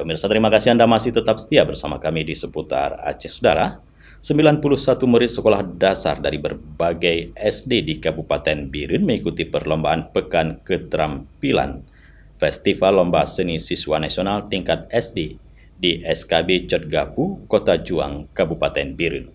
Ya pemirsa, terima kasih Anda masih tetap setia bersama kami di seputar Aceh. Saudara, 91 murid sekolah dasar dari berbagai SD di Kabupaten Biren mengikuti perlombaan Pekan Keterampilan Festival Lomba Seni Siswa Nasional tingkat SD di SKB Cotgapu, Kota Juang, Kabupaten Biren.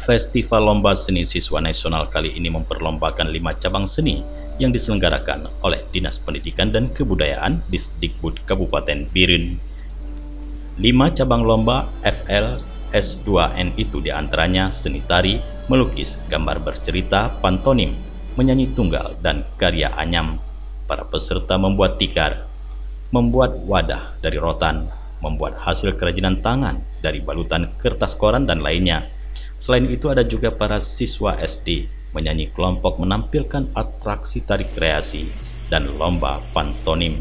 Festival Lomba Seni Siswa Nasional kali ini memperlombakan 5 cabang seni yang diselenggarakan oleh Dinas Pendidikan dan Kebudayaan Disdikbud Kabupaten Biren. 5 cabang lomba FL S2N itu diantaranya seni tari, melukis, gambar bercerita, pantonim, menyanyi tunggal, dan karya anyam. Para peserta membuat tikar, membuat wadah dari rotan, membuat hasil kerajinan tangan dari balutan kertas koran, dan lainnya. Selain itu ada juga para siswa SD menyanyi kelompok menampilkan atraksi tari kreasi dan lomba pantonim.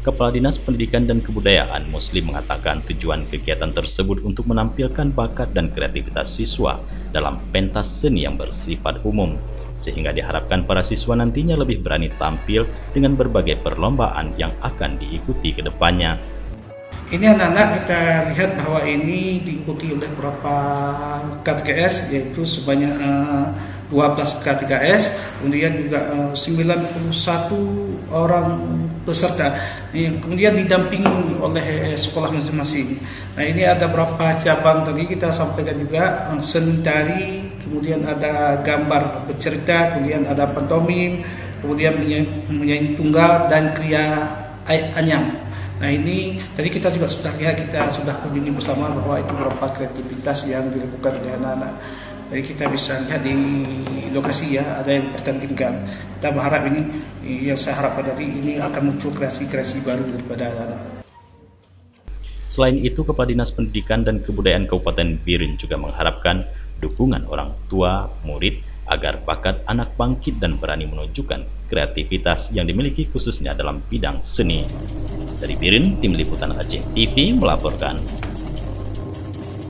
Kepala Dinas Pendidikan dan Kebudayaan Muslim mengatakan tujuan kegiatan tersebut untuk menampilkan bakat dan kreativitas siswa dalam pentas seni yang bersifat umum, sehingga diharapkan para siswa nantinya lebih berani tampil dengan berbagai perlombaan yang akan diikuti ke depannya. Ini anak-anak kita lihat bahwa ini diikuti oleh beberapa KTKS, yaitu sebanyak 12 KTKS, kemudian juga 91 orang peserta, kemudian didampingi oleh sekolah masing-masing. Nah, ini ada beberapa cabang tadi kita sampaikan juga, seni tari, kemudian ada gambar bercerita, kemudian ada pantomim, kemudian menyanyi tunggal, dan kriya anyam. Nah, ini tadi kita juga sudah lihat, kita sudah kunjungi bersama bahwa itu beberapa kreativitas yang dilakukan oleh anak-anak. Jadi kita bisa lihat di lokasi ya, ada yang dipertandingkan. Kita berharap ini, yang saya harapkan tadi, ini akan muncul kreasi-kreasi baru daripada anak-anak. Selain itu, Kepala Dinas Pendidikan dan Kebudayaan Kabupaten Biren juga mengharapkan dukungan orang tua, murid, agar bakat anak bangkit dan berani menunjukkan kreativitas yang dimiliki khususnya dalam bidang seni. Dari Biren, Tim Liputan Aceh TV melaporkan.